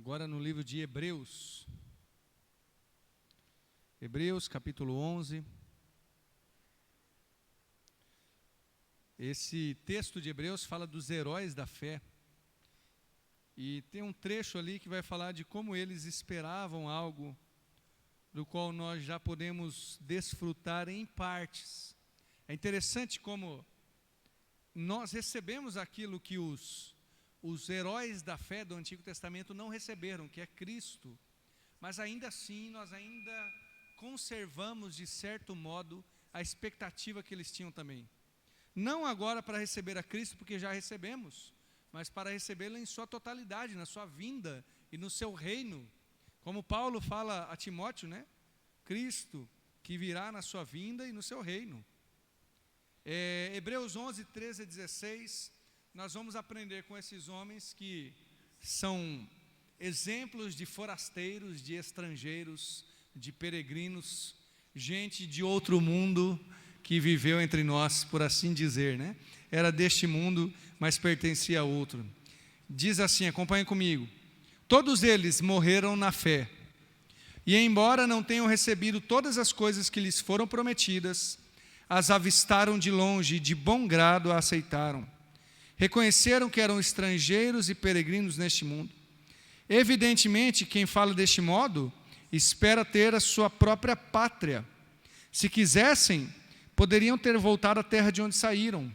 agora no livro de Hebreus. Hebreus, capítulo 11. Esse texto de Hebreus fala dos heróis da fé. E tem um trecho ali que vai falar de como eles esperavam algo do qual nós já podemos desfrutar em partes. É interessante como nós recebemos aquilo que os heróis da fé do Antigo Testamento não receberam, que é Cristo. Mas ainda assim, nós ainda conservamos, de certo modo, a expectativa que eles tinham também. Não agora para receber a Cristo, porque já recebemos, mas para recebê-lo em sua totalidade, na sua vinda e no seu reino. Como Paulo fala a Timóteo, né? Cristo que virá na sua vinda e no seu reino. Hebreus 11, 13 a 16, nós vamos aprender com esses homens que são exemplos de forasteiros, de estrangeiros, de peregrinos, gente de outro mundo que viveu entre nós, por assim dizer, né? Era deste mundo, mas pertencia a outro. Diz assim, acompanhem comigo: todos eles morreram na fé, e embora não tenham recebido todas as coisas que lhes foram prometidas, as avistaram de longe e de bom grado a aceitaram. Reconheceram que eram estrangeiros e peregrinos neste mundo. Evidentemente, quem fala deste modo, espera ter a sua própria pátria. Se quisessem, poderiam ter voltado à terra de onde saíram,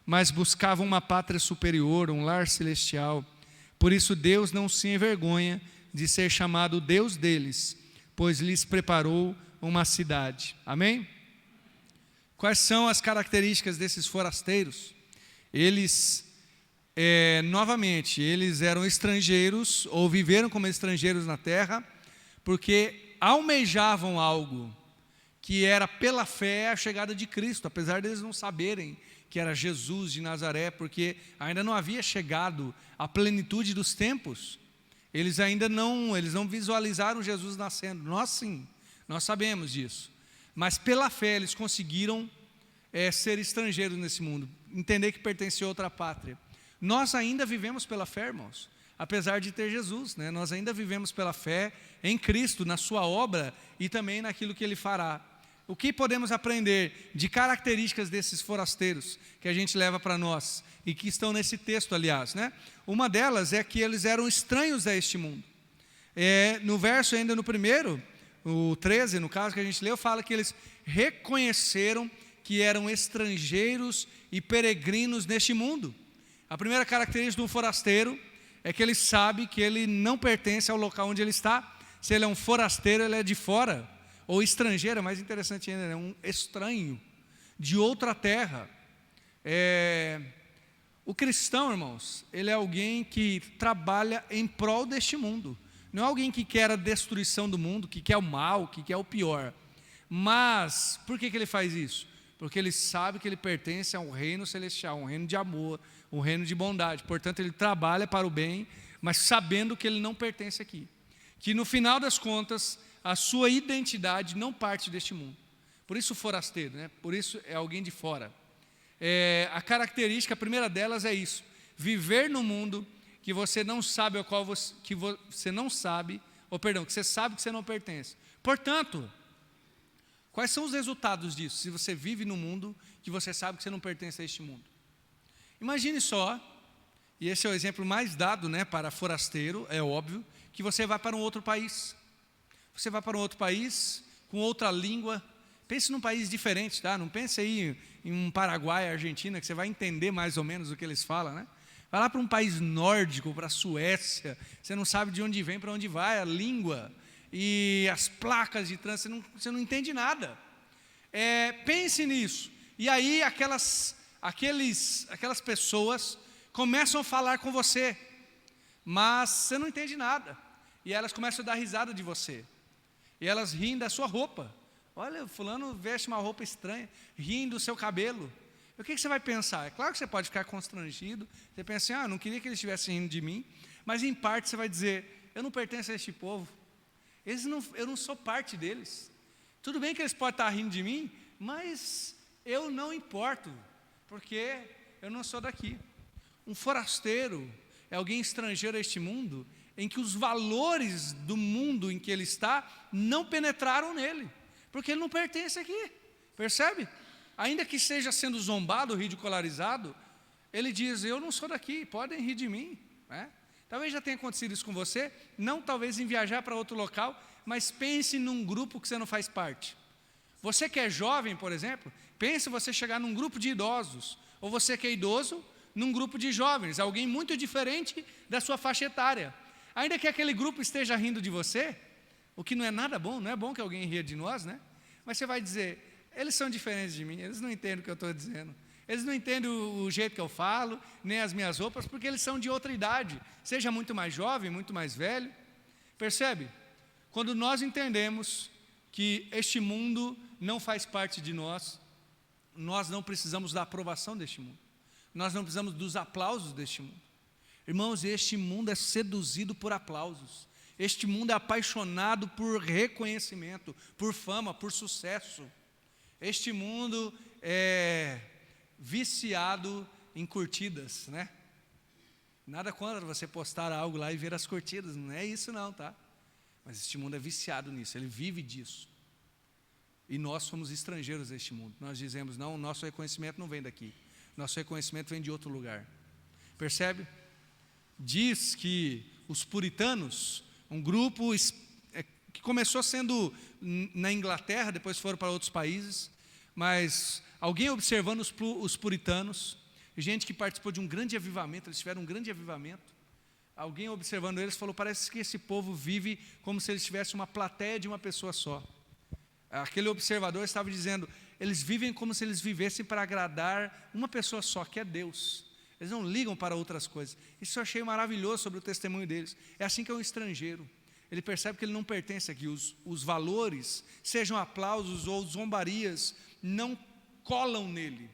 mas buscavam uma pátria superior, um lar celestial. Por isso Deus não se envergonha de ser chamado Deus deles, pois lhes preparou uma cidade. Amém? Quais são as características desses forasteiros? Eles, novamente, eles eram estrangeiros, ou viveram como estrangeiros na terra, porque almejavam algo que era pela fé a chegada de Cristo, apesar deles não saberem que era Jesus de Nazaré, porque ainda não havia chegado a plenitude dos tempos. Eles não visualizaram Jesus nascendo. Nós sim, nós sabemos disso. Mas pela fé eles conseguiram ser estrangeiros nesse mundo, entender que pertencia a outra pátria. Nós ainda vivemos pela fé, irmãos, apesar de ter Jesus, né? Nós ainda vivemos pela fé em Cristo, na sua obra e também naquilo que Ele fará. O que podemos aprender de características desses forasteiros que a gente leva para nós e que estão nesse texto, aliás, né? Uma delas é que eles eram estranhos a este mundo. No verso ainda no primeiro, o 13, no caso que a gente leu, fala que eles reconheceram que eram estrangeiros e peregrinos neste mundo. A primeira característica de um forasteiro é que ele sabe que ele não pertence ao local onde ele está. Se ele é um forasteiro, ele é de fora. Ou estrangeiro, é mais interessante ainda, é um estranho de outra terra. O cristão, irmãos, ele é alguém que trabalha em prol deste mundo. Não é alguém que quer a destruição do mundo, que quer o mal, que quer o pior. Mas, por que ele faz isso? Porque ele sabe que ele pertence a um reino celestial, um reino de amor, um reino de bondade. Portanto, ele trabalha para o bem, mas sabendo que ele não pertence aqui. Que no final das contas, a sua identidade não parte deste mundo. Por isso forasteiro, né? Por isso é alguém de fora. A característica, a primeira delas é isso: viver no mundo que você não sabe ao qual que você não sabe, que você sabe que você não pertence. Portanto, quais são os resultados disso? Se você vive no mundo que você sabe que você não pertence a este mundo. Imagine só, e esse é o exemplo mais dado, né, para forasteiro, é óbvio, que você vai para um outro país. Você vai para um outro país, com outra língua. Pense num país diferente, tá? Não pense aí em um Paraguai, Argentina, que você vai entender mais ou menos o que eles falam, né? Vai lá para um país nórdico, para a Suécia, você não sabe de onde vem, para onde vai, a língua e as placas de trânsito, você não entende nada. Pense nisso. E aí aquelas pessoas começam a falar com você, mas você não entende nada. E elas começam a dar risada de você. E elas riem da sua roupa. Olha, fulano veste uma roupa estranha, riem do seu cabelo. O que você vai pensar? É claro que você pode ficar constrangido. Você pensa assim, não queria que eles estivessem rindo de mim. Mas em parte você vai dizer, eu não pertenço a este povo. Eu não sou parte deles. Tudo bem que eles podem estar rindo de mim, mas eu não importo, porque eu não sou daqui. Um forasteiro, é alguém estrangeiro a este mundo, em que os valores do mundo em que ele está não penetraram nele, porque ele não pertence aqui, percebe? Ainda que esteja sendo zombado, ridicularizado, ele diz, eu não sou daqui, podem rir de mim, né? Talvez já tenha acontecido isso com você, não talvez em viajar para outro local, mas pense num grupo que você não faz parte. Você que é jovem, por exemplo, pense você chegar num grupo de idosos, ou você que é idoso, num grupo de jovens, alguém muito diferente da sua faixa etária. Ainda que aquele grupo esteja rindo de você, o que não é nada bom, não é bom que alguém ria de nós, né? Mas você vai dizer, eles são diferentes de mim, eles não entendem o que eu estou dizendo. Eles não entendem o jeito que eu falo, nem as minhas roupas, porque eles são de outra idade, seja muito mais jovem, muito mais velho. Percebe? Quando nós entendemos que este mundo não faz parte de nós, nós não precisamos da aprovação deste mundo, nós não precisamos dos aplausos deste mundo. Irmãos, este mundo é seduzido por aplausos, este mundo é apaixonado por reconhecimento, por fama, por sucesso. Este mundo é viciado em curtidas, né? Nada contra você postar algo lá e ver as curtidas, não é isso não, tá? Mas este mundo é viciado nisso, ele vive disso. E nós somos estrangeiros deste mundo. Nós dizemos, não, o nosso reconhecimento não vem daqui, nosso reconhecimento vem de outro lugar. Percebe? Diz que os puritanos, um grupo que começou sendo na Inglaterra, depois foram para outros países, mas alguém observando os puritanos, gente que participou de um grande avivamento, eles tiveram um grande avivamento, alguém observando eles falou, parece que esse povo vive como se eles tivessem uma plateia de uma pessoa só. Aquele observador estava dizendo, eles vivem como se eles vivessem para agradar uma pessoa só, que é Deus. Eles não ligam para outras coisas. Isso eu achei maravilhoso sobre o testemunho deles. É assim que é um estrangeiro. Ele percebe que ele não pertence aqui. Os valores, sejam aplausos ou zombarias, não colam nele.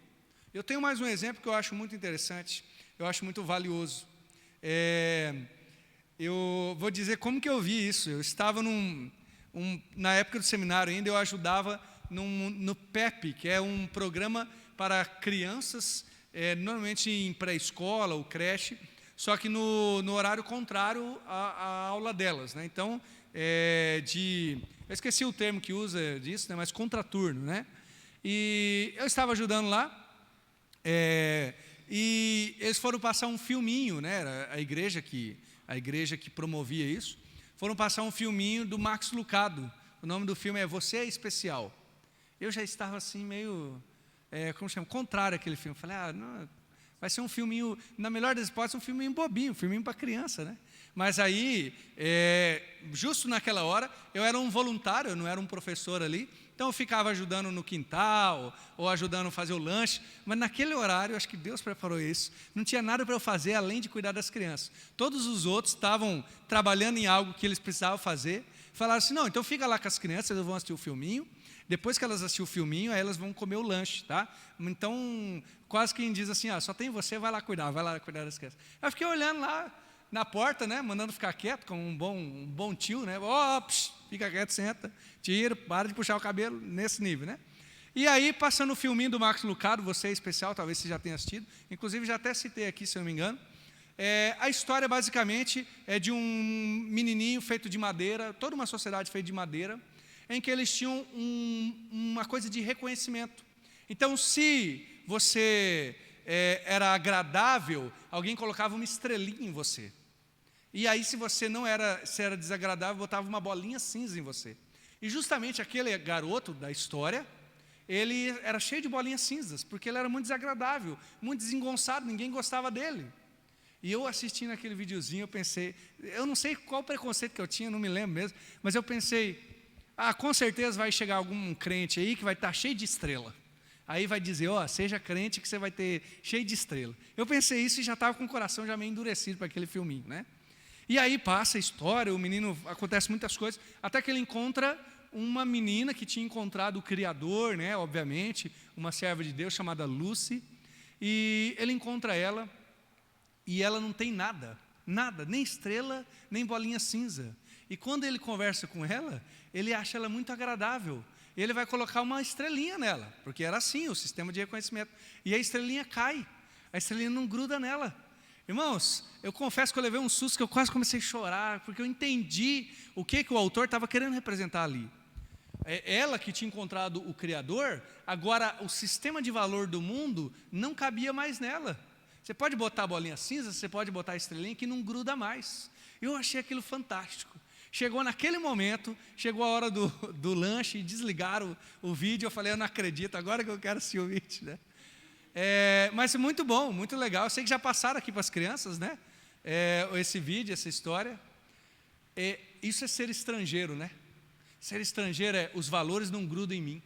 Eu tenho mais um exemplo que eu acho muito interessante, eu acho muito valioso. Eu vou dizer como que eu vi isso. Eu estava na época do seminário ainda, eu ajudava no PEP, que é um programa para crianças, normalmente em pré-escola ou creche, só que no horário contrário à aula delas, né? Então, eu esqueci o termo que usa disso, né? Mas contraturno, né? E eu estava ajudando lá, e eles foram passar um filminho, né? Era a igreja que promovia isso, foram passar um filminho do Max Lucado. O nome do filme é Você é Especial. Eu já estava assim meio, como chama? Contrário àquele filme. Falei, não, vai ser um filminho, na melhor das hipóteses, um filminho bobinho, um filminho para criança, né? Mas aí, justo naquela hora, eu era um voluntário, eu não era um professor ali, então eu ficava ajudando no quintal, ou ajudando a fazer o lanche, mas naquele horário, acho que Deus preparou isso, não tinha nada para eu fazer além de cuidar das crianças. Todos os outros estavam trabalhando em algo que eles precisavam fazer, falaram assim, não, então fica lá com as crianças, eles vão assistir o filminho, depois que elas assistirem o filminho, aí elas vão comer o lanche, tá? Então, quase quem diz assim, só tem você, vai lá cuidar das crianças. Eu fiquei olhando lá na porta, né, mandando ficar quieto, como um bom tio, né? Fica quieto, senta, tira, para de puxar o cabelo, nesse nível, né? E aí, passando o filminho do Max Lucado, Você é Especial, talvez você já tenha assistido, inclusive já até citei aqui, se eu não me engano. A história basicamente é de um menininho feito de madeira, toda uma sociedade feita de madeira, em que eles tinham uma coisa de reconhecimento. Então, se você era agradável, alguém colocava uma estrelinha em você. E aí, se era desagradável, botava uma bolinha cinza em você. E justamente aquele garoto da história, ele era cheio de bolinhas cinzas, porque ele era muito desagradável, muito desengonçado, ninguém gostava dele. E eu assistindo aquele videozinho, eu pensei, eu não sei qual preconceito que eu tinha, não me lembro mesmo, mas eu pensei, com certeza vai chegar algum crente aí que vai estar cheio de estrela. Aí vai dizer, seja crente que você vai ter cheio de estrela. Eu pensei isso e já estava com o coração já meio endurecido para aquele filminho, né? E aí passa a história, o menino, acontece muitas coisas, até que ele encontra uma menina que tinha encontrado o Criador, né? Obviamente, uma serva de Deus chamada Lucy, e ele encontra ela, e ela não tem nada, nem estrela, nem bolinha cinza. E quando ele conversa com ela, ele acha ela muito agradável. E ele vai colocar uma estrelinha nela, porque era assim o sistema de reconhecimento. E a estrelinha cai, a estrelinha não gruda nela. Irmãos, eu confesso que eu levei um susto, que eu quase comecei a chorar, porque eu entendi o que o autor estava querendo representar ali. Ela que tinha encontrado o Criador, agora o sistema de valor do mundo não cabia mais nela. Você pode botar a bolinha cinza, você pode botar a estrelinha que não gruda mais. Eu achei aquilo fantástico. Chegou naquele momento, chegou a hora do lanche e desligaram o vídeo. Eu falei, eu não acredito, agora que eu quero assistir o vídeo, né? Mas muito bom, muito legal. Eu sei que já passaram aqui para as crianças, né? Esse vídeo, essa história. Isso é ser estrangeiro, né? Ser estrangeiro os valores não grudam em mim.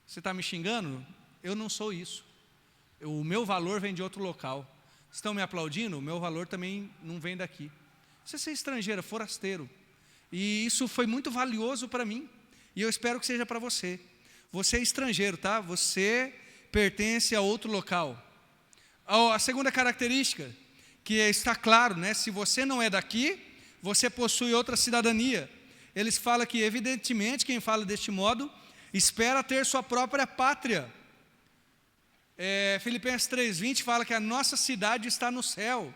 Você está me xingando? Eu não sou isso. O meu valor vem de outro local. Estão me aplaudindo? O meu valor também não vem daqui. Você é ser estrangeiro, forasteiro. E isso foi muito valioso para mim. E eu espero que seja para você. Você é estrangeiro, tá? Você pertence a outro local. A segunda característica, que está claro, né? Se você não é daqui, você possui outra cidadania. Eles falam que, evidentemente, quem fala deste modo, espera ter sua própria pátria. Filipenses 3:20 fala que a nossa cidade está no céu.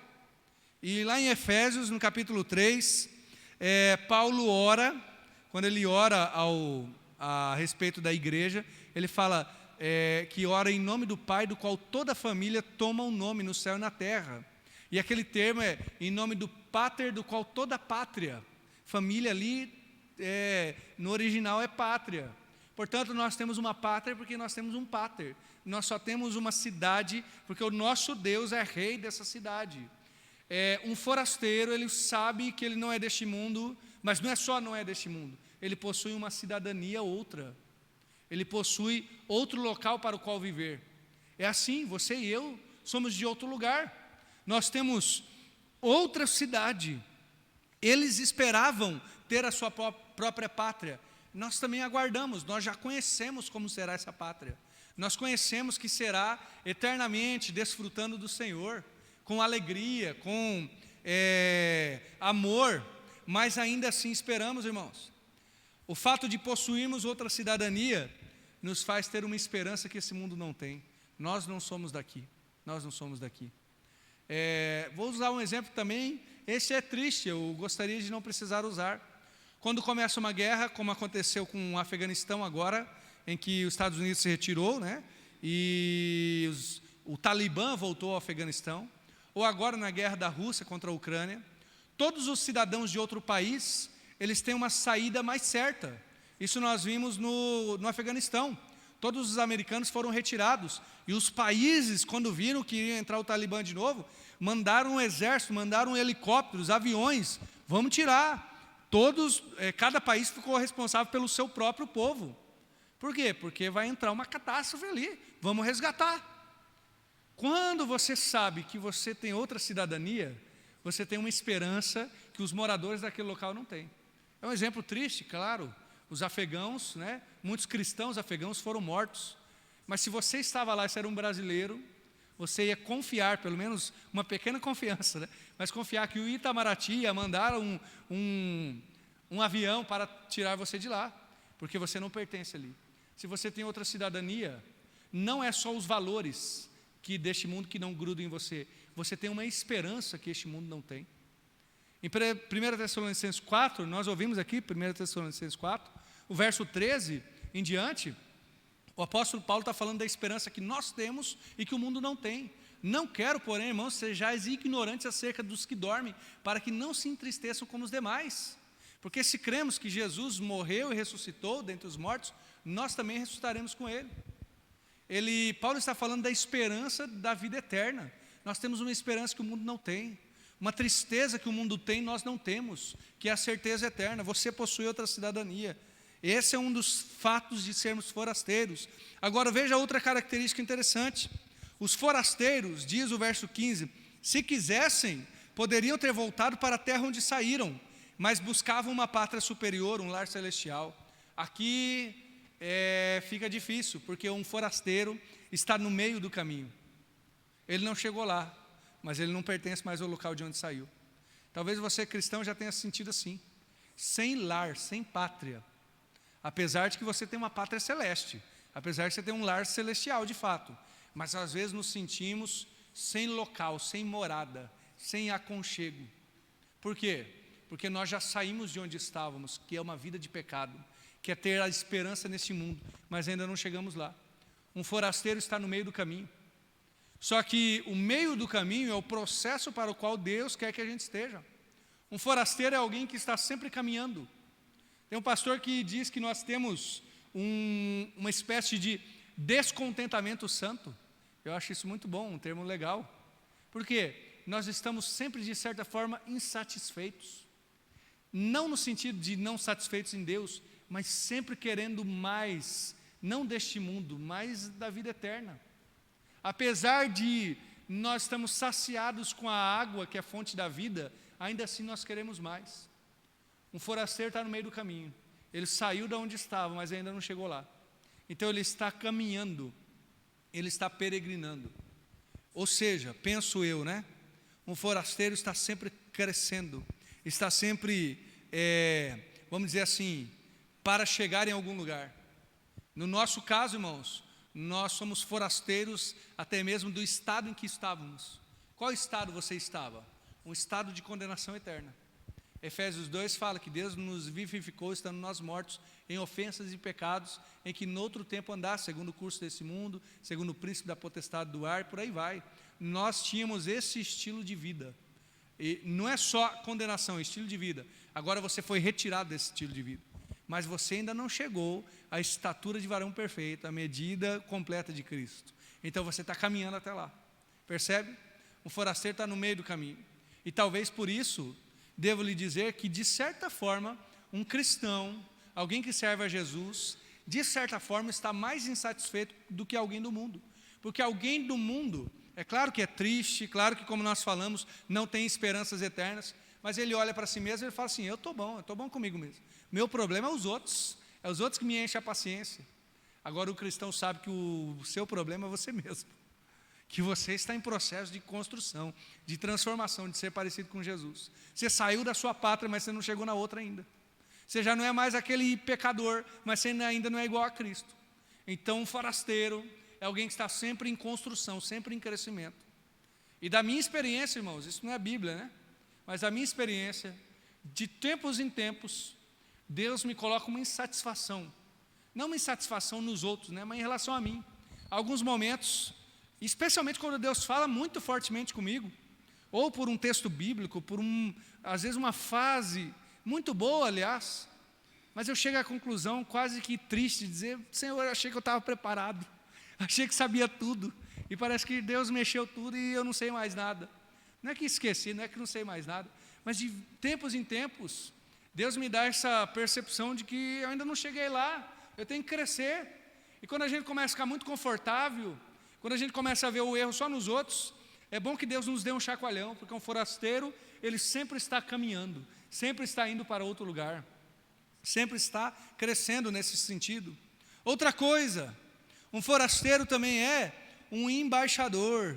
E lá em Efésios, no capítulo 3, Paulo ora, quando ele ora a respeito da igreja, ele fala que ora em nome do Pai, do qual toda a família toma um nome no céu e na terra. E aquele termo é em nome do Pater, do qual toda a pátria. Família ali, no original é pátria. Portanto, nós temos uma pátria porque nós temos um Pater. Nós só temos uma cidade porque o nosso Deus é rei dessa cidade. Um forasteiro, ele sabe que ele não é deste mundo, mas não é só não é deste mundo. Ele possui uma cidadania outra. Ele possui outro local para o qual viver. É assim, você e eu somos de outro lugar. Nós temos outra cidade. Eles esperavam ter a sua própria pátria. Nós também aguardamos, nós já conhecemos como será essa pátria. Nós conhecemos que será eternamente desfrutando do Senhor, com alegria, com amor, mas ainda assim esperamos, irmãos. O fato de possuirmos outra cidadania nos faz ter uma esperança que esse mundo não tem. Nós não somos daqui, nós não somos daqui. Vou usar um exemplo também, esse é triste, eu gostaria de não precisar usar. Quando começa uma guerra, como aconteceu com o Afeganistão agora, em que os Estados Unidos se retirou, né? E o Talibã voltou ao Afeganistão, ou agora na guerra da Rússia contra a Ucrânia, todos os cidadãos de outro país, eles têm uma saída mais certa. Isso nós vimos no Afeganistão. Todos os americanos foram retirados, e os países, quando viram que ia entrar o Talibã de novo, mandaram um exército, mandaram helicópteros, aviões, vamos tirar. Cada país ficou responsável pelo seu próprio povo. Por quê? Porque vai entrar uma catástrofe ali, vamos resgatar. Quando você sabe que você tem outra cidadania, você tem uma esperança que os moradores daquele local não têm. É um exemplo triste, claro. Os afegãos, né? Muitos cristãos afegãos foram mortos. Mas se você estava lá e você era um brasileiro, você ia confiar, pelo menos uma pequena confiança, né? Mas confiar que o Itamaraty ia mandar um avião para tirar você de lá, porque você não pertence ali. Se você tem outra cidadania, não é só os valores deste mundo que não grudam em você, você tem uma esperança que este mundo não tem. Em 1 Tessalonicenses 4, nós ouvimos aqui, 1 Tessalonicenses 4, o verso 13 em diante, o apóstolo Paulo está falando da esperança que nós temos e que o mundo não tem. Não quero, porém, irmãos, sejais ignorantes acerca dos que dormem, para que não se entristeçam como os demais. Porque se cremos que Jesus morreu e ressuscitou dentre os mortos, nós também ressuscitaremos com Ele. Paulo está falando da esperança da vida eterna. Nós temos uma esperança que o mundo não tem. Uma tristeza que o mundo tem, nós não temos, que é a certeza eterna. Você possui outra cidadania. Esse é um dos fatos de sermos forasteiros. Agora veja outra característica interessante. Os forasteiros, diz o verso 15, se quisessem, poderiam ter voltado para a terra onde saíram, mas buscavam uma pátria superior, um lar celestial. Aqui fica difícil, porque um forasteiro está no meio do caminho. Ele não chegou lá, mas ele não pertence mais ao local de onde saiu. Talvez você, cristão, já tenha se sentido assim, sem lar, sem pátria. Apesar de que você tem uma pátria celeste, apesar de você ter um lar celestial de fato, mas às vezes nos sentimos sem local, sem morada, sem aconchego. Por quê? Porque nós já saímos de onde estávamos, que é uma vida de pecado, que é ter a esperança nesse mundo, mas ainda não chegamos lá. Um forasteiro está no meio do caminho. Só que o meio do caminho é o processo para o qual Deus quer que a gente esteja. Um forasteiro é alguém que está sempre caminhando. Tem um pastor que diz que nós temos uma espécie de descontentamento santo. Eu acho isso muito bom, um termo legal. Por quê? Nós estamos sempre, de certa forma, insatisfeitos. Não no sentido de não satisfeitos em Deus, mas sempre querendo mais, não deste mundo, mas da vida eterna. Apesar de nós estamos saciados com a água, que é a fonte da vida, ainda assim nós queremos mais. Um forasteiro está no meio do caminho. Ele saiu de onde estava, mas ainda não chegou lá. Então ele está caminhando, ele está peregrinando. Ou seja, penso eu, né? Um forasteiro está sempre crescendo, está sempre, vamos dizer assim, para chegar em algum lugar. No nosso caso, irmãos, nós somos forasteiros até mesmo do estado em que estávamos. Qual estado você estava? Um estado de condenação eterna. Efésios 2 fala que Deus nos vivificou estando nós mortos em ofensas e pecados, em que noutro tempo andasse, segundo o curso desse mundo, segundo o príncipe da potestade do ar, por aí vai. Nós tínhamos esse estilo de vida. E não é só condenação, é estilo de vida. Agora você foi retirado desse estilo de vida. Mas você ainda não chegou à estatura de varão perfeito, à medida completa de Cristo. Então você está caminhando até lá. Percebe? O forasteiro está no meio do caminho. E talvez por isso, devo lhe dizer que, de certa forma, um cristão, alguém que serve a Jesus, de certa forma está mais insatisfeito do que alguém do mundo. Porque alguém do mundo, é claro que é triste, claro que, como nós falamos, não tem esperanças eternas, mas ele olha para si mesmo e ele fala assim: eu estou bom comigo mesmo. Meu problema é os outros que me enchem a paciência. Agora o cristão sabe que o seu problema é você mesmo, que você está em processo de construção, de transformação, de ser parecido com Jesus. Você saiu da sua pátria, mas você não chegou na outra ainda. Você já não é mais aquele pecador, mas você ainda não é igual a Cristo. Então um forasteiro é alguém que está sempre em construção, sempre em crescimento. E da minha experiência, irmãos, isso não é Bíblia, né? Mas da minha experiência, de tempos em tempos, Deus me coloca uma insatisfação. Não uma insatisfação nos outros, né? Mas em relação a mim. Alguns momentos, especialmente quando Deus fala muito fortemente comigo, ou por um texto bíblico, às vezes uma fase muito boa, aliás, mas eu chego à conclusão quase que triste de dizer: Senhor, eu achei que eu estava preparado, achei que sabia tudo, e parece que Deus mexeu tudo e eu não sei mais nada. Não é que esqueci, não é que não sei mais nada, mas de tempos em tempos, Deus me dá essa percepção de que eu ainda não cheguei lá, eu tenho que crescer. E quando a gente começa a ficar muito confortável, quando a gente começa a ver o erro só nos outros, é bom que Deus nos dê um chacoalhão, porque um forasteiro, ele sempre está caminhando, sempre está indo para outro lugar, sempre está crescendo nesse sentido. Outra coisa, um forasteiro também é um embaixador.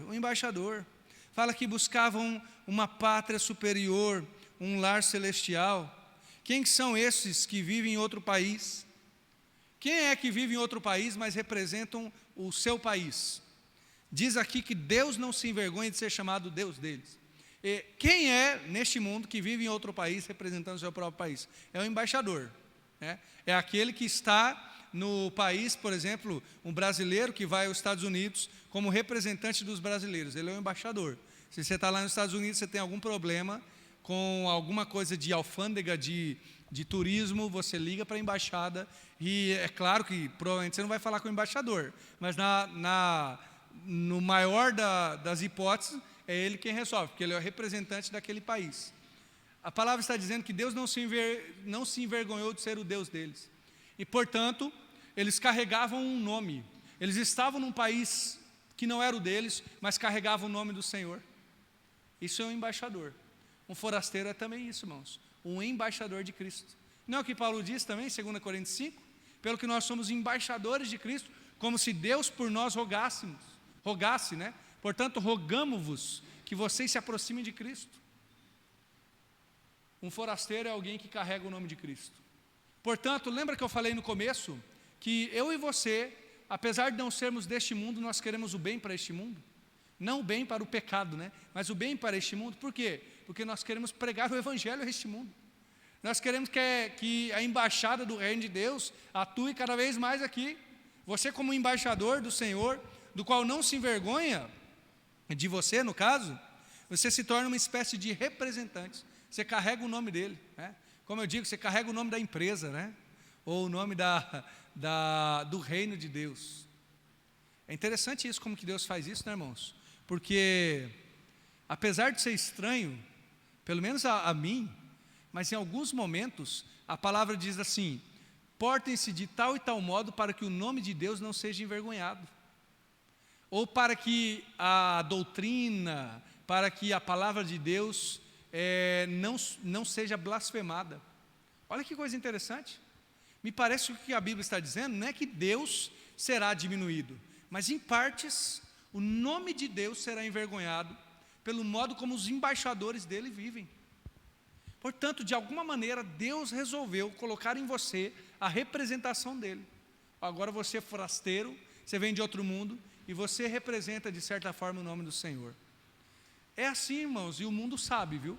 Fala que buscavam uma pátria superior, um lar celestial. Quem são esses que vivem em outro país? Quem é que vive em outro país, mas representam o seu país? Diz aqui que Deus não se envergonha de ser chamado Deus deles. E quem é neste mundo que vive em outro país representando o seu próprio país? É o embaixador, né? É aquele que está no país, por exemplo, um brasileiro que vai aos Estados Unidos como representante dos brasileiros, ele é o embaixador. Se você está lá nos Estados Unidos, você tem algum problema com alguma coisa de alfândega, de turismo, você liga para a embaixada, e é claro que provavelmente você não vai falar com o embaixador, mas no maior das hipóteses, é ele quem resolve, porque ele é o representante daquele país. A palavra está dizendo que Deus não se envergonhou de ser o Deus deles. E, portanto, eles carregavam um nome. Eles estavam num país que não era o deles, mas carregavam o nome do Senhor. Isso é um embaixador. Um forasteiro é também isso, irmãos. Um embaixador de Cristo. Não é o que Paulo diz também, em 2 Coríntios 5? Pelo que nós somos embaixadores de Cristo, como se Deus por nós rogasse, né? Portanto, rogamo-vos que vocês se aproximem de Cristo. Um forasteiro é alguém que carrega o nome de Cristo. Portanto, lembra que eu falei no começo que eu e você, apesar de não sermos deste mundo, nós queremos o bem para este mundo? Não o bem para o pecado, né? Mas o bem para este mundo. Por quê? Porque nós queremos pregar o evangelho a este mundo. Nós queremos que a embaixada do reino de Deus atue cada vez mais aqui. Você, como embaixador do Senhor, do qual não se envergonha, de você no caso, você se torna uma espécie de representante. Você carrega o nome dele, né? Como eu digo, você carrega o nome da empresa, né? Ou o nome do reino de Deus. É interessante isso, como que Deus faz isso, né, irmãos? Porque, apesar de ser estranho, pelo menos a mim, mas em alguns momentos, a palavra diz assim: portem-se de tal e tal modo para que o nome de Deus não seja envergonhado. Ou para que a doutrina, para que a palavra de Deus não seja blasfemada. Olha que coisa interessante. Me parece que o que a Bíblia está dizendo não é que Deus será diminuído, mas em partes o nome de Deus será envergonhado pelo modo como os embaixadores dele vivem. Portanto, de alguma maneira, Deus resolveu colocar em você a representação dele. Agora você é forasteiro, você vem de outro mundo e você representa de certa forma o nome do Senhor. É assim, irmãos, e o mundo sabe, viu?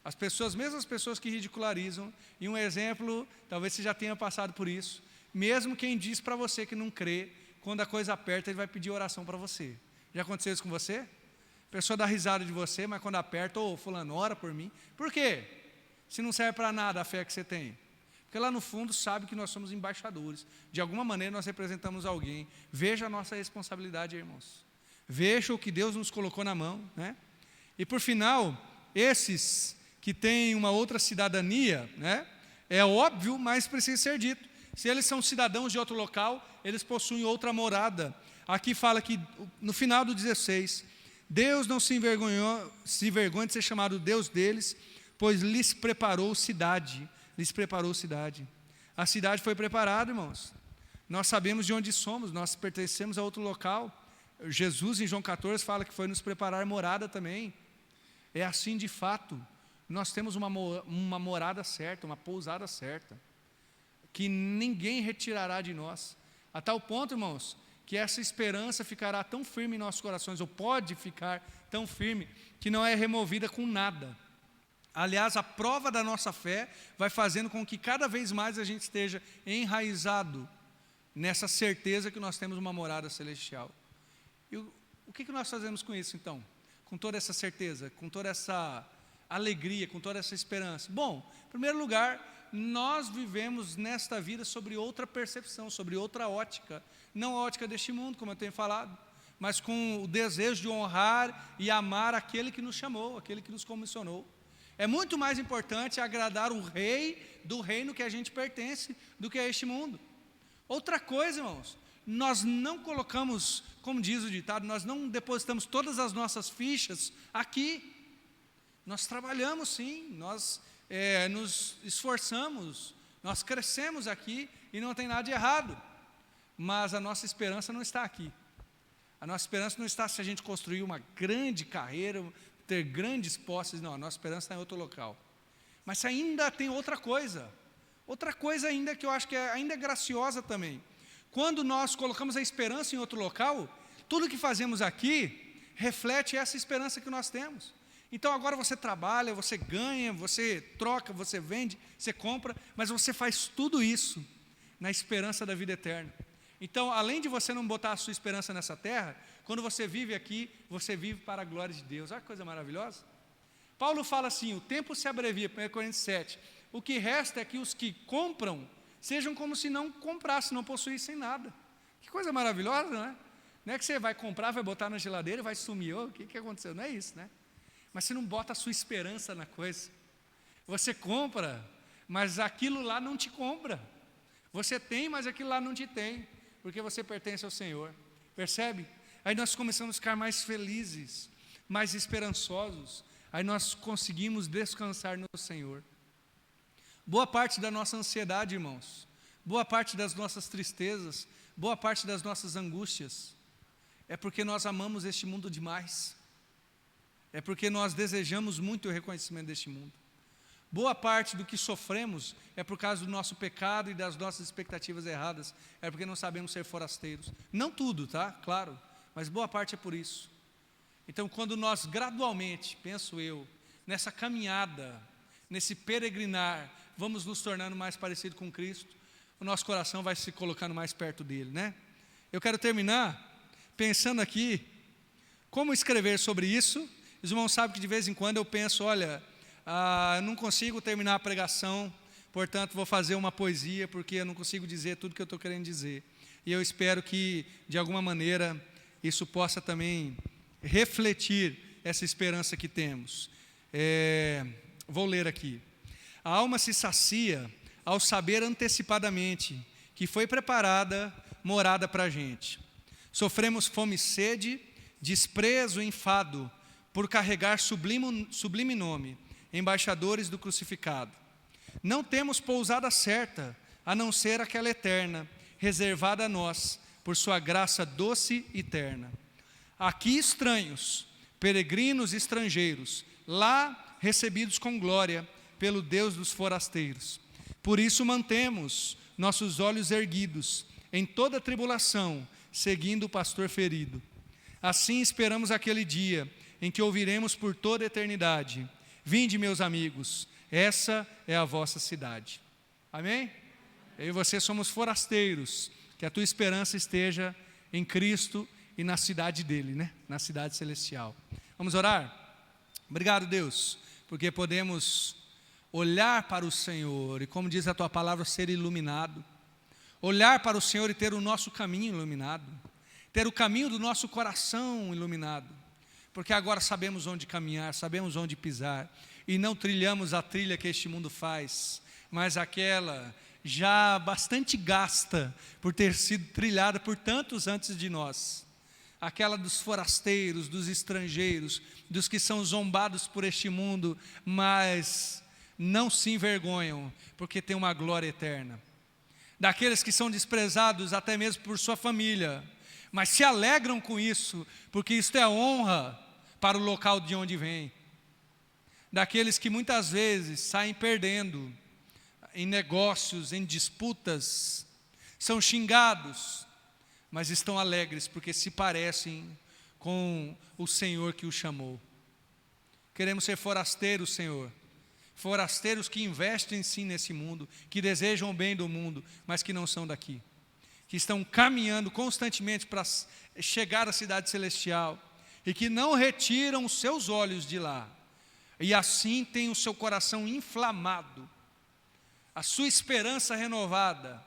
As pessoas, mesmo as pessoas que ridicularizam, e um exemplo, talvez você já tenha passado por isso, mesmo quem diz para você que não crê, quando a coisa aperta, ele vai pedir oração para você. Já aconteceu isso com você? A pessoa dá risada de você, mas quando aperta, fulano, ora por mim. Por quê? Se não serve para nada a fé que você tem. Porque lá no fundo sabe que nós somos embaixadores. De alguma maneira nós representamos alguém. Veja a nossa responsabilidade, irmãos. Veja o que Deus nos colocou na mão, né? E por final, esses que têm uma outra cidadania, né? É óbvio, mas precisa ser dito. Se eles são cidadãos de outro local, eles possuem outra morada. Aqui fala que no final do 16, Deus não se envergonha de ser chamado Deus deles, pois lhes preparou cidade. Lhes preparou cidade. A cidade foi preparada, irmãos. Nós sabemos de onde somos, nós pertencemos a outro local. Jesus, em João 14, fala que foi nos preparar morada também. É assim de fato. Nós temos uma morada certa, uma pousada certa, que ninguém retirará de nós. A tal ponto, irmãos, que essa esperança ficará tão firme em nossos corações, ou pode ficar tão firme, que não é removida com nada. Aliás, a prova da nossa fé vai fazendo com que cada vez mais a gente esteja enraizado nessa certeza que nós temos uma morada celestial. E o que nós fazemos com isso então? Com toda essa certeza, com toda essa alegria, com toda essa esperança? Bom, em primeiro lugar, nós vivemos nesta vida sobre outra percepção, sobre outra ótica. Não a ótica deste mundo, como eu tenho falado, mas com o desejo de honrar e amar aquele que nos chamou, aquele que nos comissionou. É muito mais importante agradar o rei do reino que a gente pertence do que a este mundo. Outra coisa, irmãos, nós não colocamos, como diz o ditado, nós não depositamos todas as nossas fichas aqui. Nós trabalhamos sim, nós nos esforçamos, nós crescemos aqui e não tem nada de errado. Mas a nossa esperança não está aqui. A nossa esperança não está se a gente construir uma grande carreira, ter grandes posses, não, a nossa esperança está em outro local. Mas ainda tem outra coisa ainda que eu acho que ainda é graciosa também. Quando nós colocamos a esperança em outro local, tudo que fazemos aqui reflete essa esperança que nós temos. Então agora você trabalha, você ganha, você troca, você vende, você compra, mas você faz tudo isso na esperança da vida eterna. Então, além de você não botar a sua esperança nessa terra, quando você vive aqui, você vive para a glória de Deus. Olha que coisa maravilhosa. Paulo fala assim, o tempo se abrevia, 1 Coríntios 7. O que resta é que os que compram sejam como se não comprassem, não possuíssem nada. Que coisa maravilhosa, não é? Não é que você vai comprar, vai botar na geladeira e vai sumir. O que aconteceu? Não é isso, né? Mas você não bota a sua esperança na coisa. Você compra, mas aquilo lá não te compra. Você tem, mas aquilo lá não te tem, porque você pertence ao Senhor. Percebe? Aí nós começamos a ficar mais felizes, mais esperançosos. Aí nós conseguimos descansar no Senhor. Boa parte da nossa ansiedade, irmãos, boa parte das nossas tristezas, boa parte das nossas angústias, é porque nós amamos este mundo demais. É porque nós desejamos muito o reconhecimento deste mundo. Boa parte do que sofremos é por causa do nosso pecado e das nossas expectativas erradas. É porque não sabemos ser forasteiros. Não tudo, tá? Claro. Mas boa parte é por isso. Então, quando nós gradualmente, penso eu, nessa caminhada, nesse peregrinar, vamos nos tornando mais parecido com Cristo, o nosso coração vai se colocando mais perto dele, né? Eu quero terminar pensando aqui como escrever sobre isso. Os irmãos sabem que de vez em quando eu penso, olha, eu não consigo terminar a pregação, portanto vou fazer uma poesia, porque eu não consigo dizer tudo que eu estou querendo dizer. E eu espero que, de alguma maneira, isso possa também refletir essa esperança que temos. Vou ler aqui. A alma se sacia ao saber antecipadamente que foi preparada morada para a gente. Sofremos fome e sede, desprezo e enfado, por carregar sublime nome, embaixadores do crucificado. Não temos pousada certa, a não ser aquela eterna, reservada a nós, por sua graça doce e terna. Aqui estranhos, peregrinos e estrangeiros, lá recebidos com glória, pelo Deus dos forasteiros. Por isso mantemos nossos olhos erguidos, em toda tribulação, seguindo o pastor ferido. Assim esperamos aquele dia, em que ouviremos por toda a eternidade: vinde, meus amigos, essa é a vossa cidade. Amém? Eu e você somos forasteiros, que a tua esperança esteja em Cristo e na cidade dele, né? Na cidade celestial. Vamos orar? Obrigado, Deus, porque podemos olhar para o Senhor e, como diz a tua palavra, ser iluminado. Olhar para o Senhor e ter o nosso caminho iluminado, ter o caminho do nosso coração iluminado, porque agora sabemos onde caminhar, sabemos onde pisar, e não trilhamos a trilha que este mundo faz, mas aquela já bastante gasta por ter sido trilhada por tantos antes de nós, aquela dos forasteiros, dos estrangeiros, dos que são zombados por este mundo, mas não se envergonham, porque tem uma glória eterna. Daqueles que são desprezados até mesmo por sua família, mas se alegram com isso, porque isto é honra para o local de onde vem. Daqueles que muitas vezes saem perdendo em negócios, em disputas, são xingados, mas estão alegres porque se parecem com o Senhor que os chamou. Queremos ser forasteiros, Senhor. Forasteiros que investem sim nesse mundo, que desejam o bem do mundo, mas que não são daqui, que estão caminhando constantemente para chegar à cidade celestial, e que não retiram os seus olhos de lá, e assim têm o seu coração inflamado, a sua esperança renovada,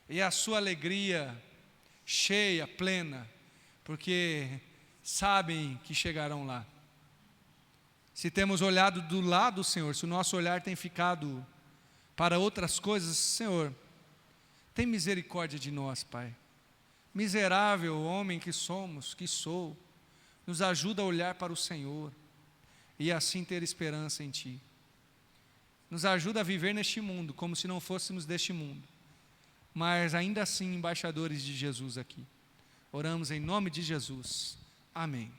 e a sua alegria cheia, plena, porque sabem que chegarão lá. Se temos olhado do lado do Senhor, se o nosso olhar tem ficado para outras coisas, Senhor, tem misericórdia de nós, Pai. Miserável homem que somos, que sou, nos ajuda a olhar para o Senhor e assim ter esperança em Ti. Nos ajuda a viver neste mundo como se não fôssemos deste mundo, mas ainda assim embaixadores de Jesus aqui. Oramos em nome de Jesus. Amém.